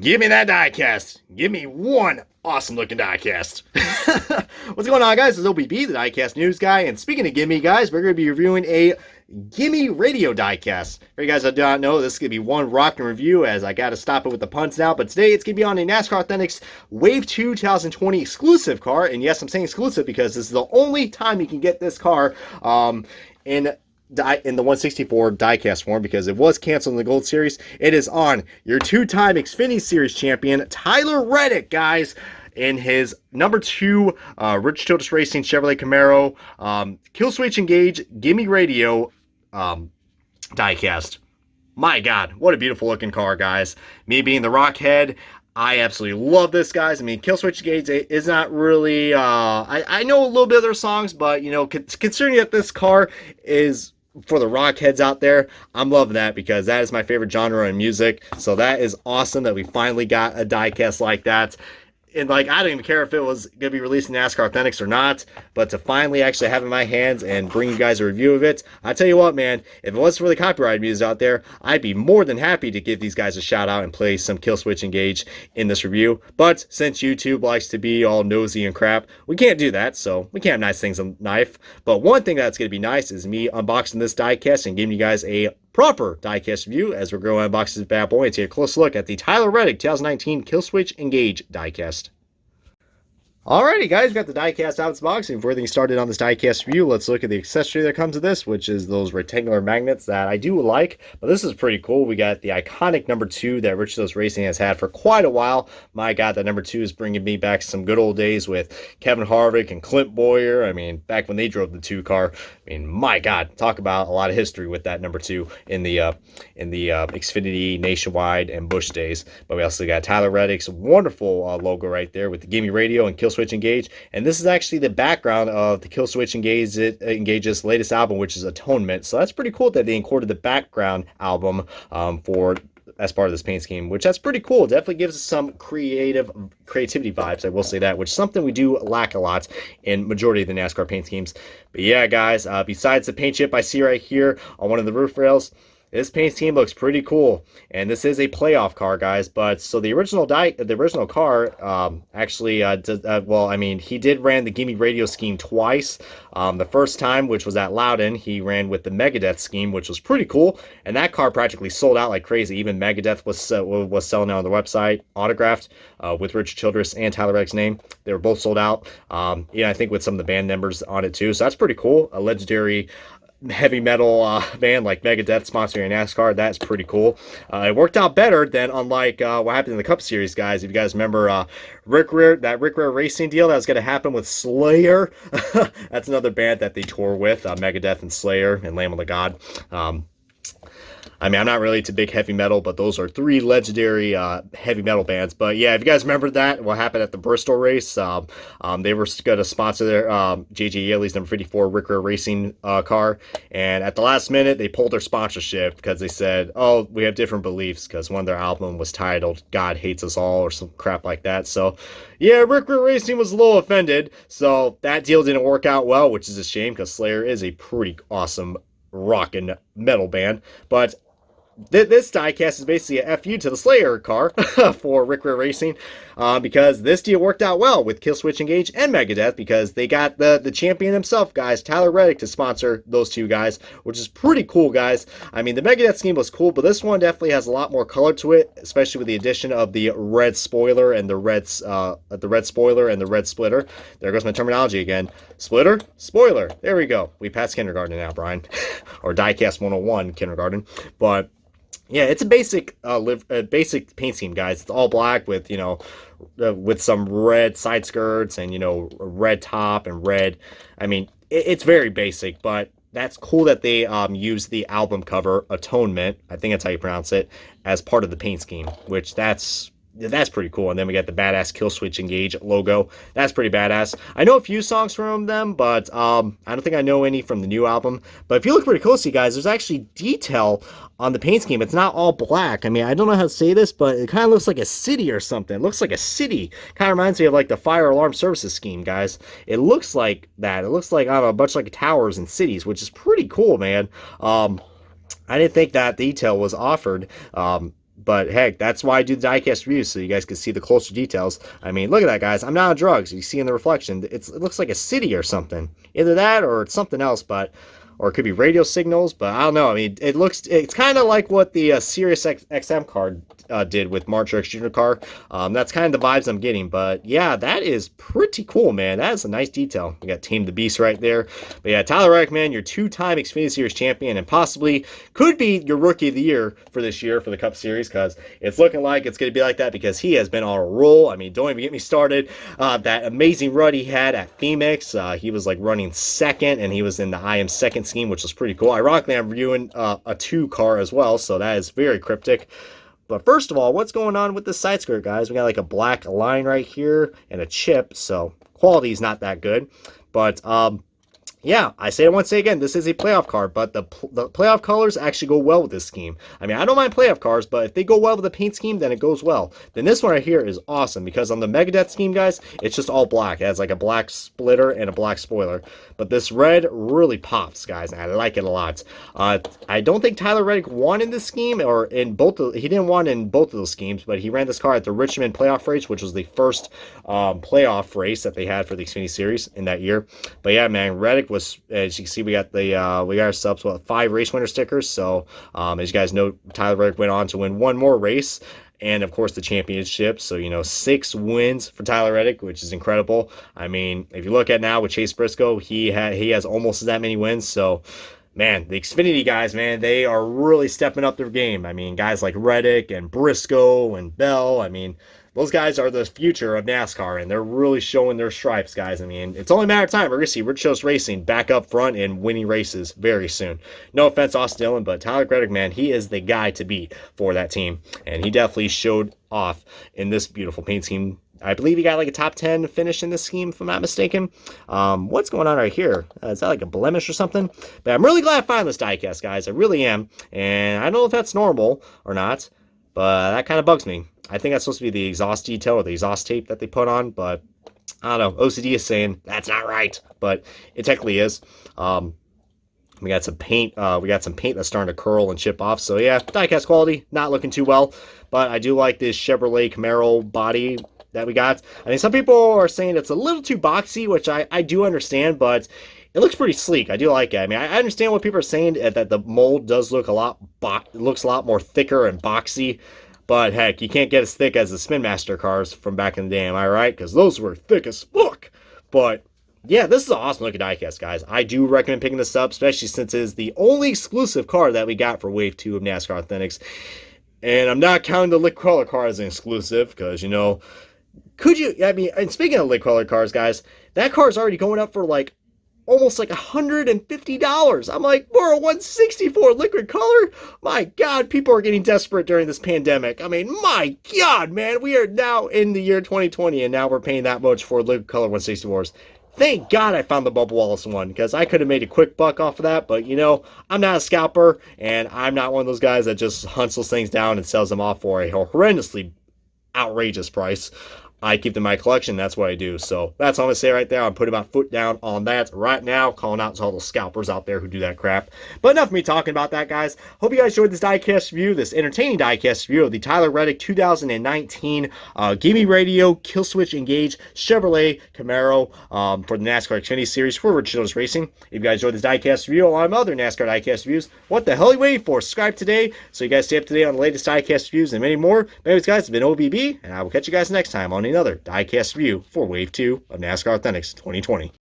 Give me that diecast. Give me one awesome looking diecast. What's going on, guys? It's OBB, the diecast news guy. And speaking of Gimme, guys, we're going to be reviewing a Gimme radio diecast. For you guys that do not know, this is going to be one rockin' review, as I got to stop it with the puns now. But today it's going to be on a NASCAR Authentics Wave 2 2020 exclusive car. And yes, I'm saying exclusive because this is the only time you can get this car in the 164 diecast form, because it was canceled in the Gold Series. It is on your two-time Xfinity Series champion, Tyler Reddick, guys, in his number 2 Rich Childress Racing Chevrolet Camaro Killswitch Engage Gimme Radio diecast. My God, what a beautiful looking car, guys. Me being the rockhead, I absolutely love this, guys. I mean, Killswitch Engage is not really, I know a little bit of their songs, but, you know, considering that this car is for the rock heads out there, I'm loving that, because that is my favorite genre in music. So that is awesome that we finally got a diecast like that. And like, I don't even care if it was going to be released in NASCAR Authentics or not, but to finally actually have it in my hands and bring you guys a review of it, I tell you what, man, if it wasn't for the copyright music out there, I'd be more than happy to give these guys a shout out and play some Killswitch Engage in this review. But since YouTube likes to be all nosy and crap, we can't do that, so we can't have nice things on knife. But one thing that's going to be nice is me unboxing this diecast and giving you guys a proper diecast review as we're going to unbox this bad boy and take a close look at the Tyler Reddick 2019 Killswitch Engage diecast. Alrighty, guys, we got the diecast out of the box. And before getting started on this diecast review, let's look at the accessory that comes with this, which is those rectangular magnets that I do like. But this is pretty cool. We got the iconic number 2 that Rich Childress Racing has had for quite a while. My God, that number 2 is bringing me back some good old days with Kevin Harvick and Clint Boyer. I mean, back when they drove the 2 car. I mean, my God, talk about a lot of history with that number 2 in the Xfinity, Nationwide, and Busch days. But we also got Tyler Reddick's wonderful logo right there with the Gimme Radio and Killswitch Engage. And this is actually the background of the Killswitch Engage's latest album, which is Atonement. So that's pretty cool that they included the background album as part of this paint scheme, which that's pretty cool. Definitely gives us some creativity vibes, I will say that, which is something we do lack a lot in majority of the NASCAR paint schemes. But yeah, guys, besides the paint chip I see right here on one of the roof rails, this paint scheme looks pretty cool, and this is a playoff car, guys. But so the original car actually well, I mean, he did ran the Gimme Radio scheme twice. The first time, which was at Loudon, he ran with the Megadeth scheme, which was pretty cool, and that car practically sold out like crazy. Even Megadeth was selling it on the website, autographed with Richard Childress and Tyler Reddick's name. They were both sold out. Yeah, I think with some of the band members on it too. So that's pretty cool. A legendary heavy metal band like Megadeth sponsoring NASCAR. That's pretty cool. It worked out better than unlike what happened in the Cup Series, guys. If you guys remember Rick Rare Racing deal that was going to happen with Slayer. That's another band that they tour with, Megadeth and Slayer and Lamb of the God. I mean, I'm not really into big heavy metal, but those are 3 legendary heavy metal bands. But yeah, if you guys remember that, what happened at the Bristol race, they were going to sponsor their J.J. Yeley's number 54 Rick Rare Racing car. And at the last minute, they pulled their sponsorship because they said, oh, we have different beliefs, because one of their album was titled God Hates Us All or some crap like that. So yeah, Rick Rare Racing was a little offended. So that deal didn't work out well, which is a shame, because Slayer is a pretty awesome rock and metal band. But this diecast is basically a FU to the Slayer car for Rick Rare Racing, because this deal worked out well with Killswitch Engage and Megadeth, because they got the champion himself, guys, Tyler Reddick, to sponsor those 2 guys, which is pretty cool, guys. I mean, the Megadeth scheme was cool, but this one definitely has a lot more color to it, especially with the addition of the red spoiler and the red spoiler and the red splitter. There goes my terminology again. Splitter, spoiler. There we go. We passed kindergarten now, Brian, or diecast 101 kindergarten. But yeah, it's a basic basic paint scheme, guys. It's all black with, you know, with some red side skirts and, you know, red top and red. I mean, it's very basic, but that's cool that they use the album cover, Atonement, I think that's how you pronounce it, as part of the paint scheme, which that's pretty cool. And then we got the badass Killswitch Engage logo. That's pretty badass. I know a few songs from them, but I don't think I know any from the new album. But if you look pretty closely, guys, there's actually detail on the paint scheme. It's not all black. I mean, I don't know how to say this, but it kind of looks like a city or something. It looks like a city. Kind of reminds me of like the fire alarm services scheme, guys. It looks like that. It looks like, I don't know, a bunch of like towers and cities, which is pretty cool, man. I didn't think that detail was offered But heck, that's why I do the diecast reviews, so you guys can see the closer details. I mean, look at that, guys. I'm not on drugs. You see in the reflection, it looks like a city or something. Either that or it's something else, or it could be radio signals, but I don't know. I mean, it's kind of like what the Sirius XM card did with Martin Truex Jr. car. That's kind of the vibes I'm getting, but yeah, that is pretty cool, man. That is a nice detail. We got Team the Beast right there. But yeah, Tyler Reddick, man, your two-time Xfinity Series champion, and possibly could be your Rookie of the Year for this year for the Cup Series, because it's looking like it's going to be like that, because he has been on a roll. I mean, don't even get me started. That amazing run he had at Phoenix, he was like running second, and he was in the I Am Second scheme, which was pretty cool. Ironically, I'm reviewing a 2 car as well, so that is very cryptic. But first of all, what's going on with the side skirt, guys? We got like a black line right here and a chip, so quality is not that good. But yeah, I say it once again, this is a playoff car, but the playoff colors actually go well with this scheme. I mean, I don't mind playoff cars, but if they go well with the paint scheme, then it goes well. Then this one right here is awesome, because on the Megadeth scheme, guys, it's just all black. It has like a black splitter and a black spoiler. But this red really pops, guys, and I like it a lot. I don't think Tyler Reddick won in this scheme, or in both. He didn't win in both of those schemes, but he ran this car at the Richmond playoff race, which was the first playoff race that they had for the Xfinity Series in that year. But yeah, man, Reddick was, as you can see, we got ourselves 5 race winner stickers. So as you guys know, Tyler Reddick went on to win 1 more race, and of course the championship. So 6 wins for Tyler Reddick, which is incredible. I mean, if you look at now with Chase Briscoe, he has almost that many wins. So man, the Xfinity guys, man, they are really stepping up their game. I mean, guys like Reddick and Briscoe and Bell, I mean, those guys are the future of NASCAR, and they're really showing their stripes, guys. I mean, it's only a matter of time. We're going to see Rich Childs Racing back up front and winning races very soon. No offense, Austin Dillon, but Tyler Reddick, man, he is the guy to beat for that team, and he definitely showed off in this beautiful paint scheme. I believe he got like a top 10 finish in this scheme, if I'm not mistaken. What's going on right here? Is that like a blemish or something? But I'm really glad I found this diecast, guys. I really am. And I don't know if that's normal or not, but that kind of bugs me. I think that's supposed to be the exhaust detail or the exhaust tape that they put on, but I don't know. OCD is saying that's not right, but it technically is. We got some paint. That's starting to curl and chip off. So yeah, diecast quality not looking too well, but I do like this Chevrolet Camaro body that we got. I mean, some people are saying it's a little too boxy, which I do understand, but it looks pretty sleek. I do like it. I mean, I understand what people are saying, that the mold does look looks a lot more thicker and boxy. But heck, you can't get as thick as the Spin Master cars from back in the day, am I right? Because those were thick as fuck. But yeah, this is an awesome looking diecast, guys. I do recommend picking this up, especially since it is the only exclusive car that we got for Wave 2 of NASCAR Authentics. And I'm not counting the liquid color car as an exclusive, because, and speaking of liquid color cars, guys, that car is already going up for like almost like $150. I'm like, for a 164 liquid color? My God, people are getting desperate during this pandemic. I mean, my God, man, we are now in the year 2020, and now we're paying that much for liquid color 164s. Thank God I found the Bubba Wallace one, because I could have made a quick buck off of that, but I'm not a scalper, and I'm not one of those guys that just hunts those things down and sells them off for a horrendously outrageous price. I keep them in my collection. That's what I do. So that's all I'm going to say right there. I'm putting my foot down on that right now, calling out to all those scalpers out there who do that crap. But enough of me talking about that, guys. Hope you guys enjoyed this diecast review, this entertaining diecast review of the Tyler Reddick 2019 Gimme Radio Killswitch Engage Chevrolet Camaro for the NASCAR Xfinity Series for Rich Childs Racing. If you guys enjoyed this diecast review or my other NASCAR diecast reviews, what the hell are you waiting for? Subscribe today so you guys stay up to date on the latest diecast reviews and many more. But anyways, guys, it's been OBB, and I will catch you guys next time on another diecast review for Wave 2 of NASCAR Authentics 2020.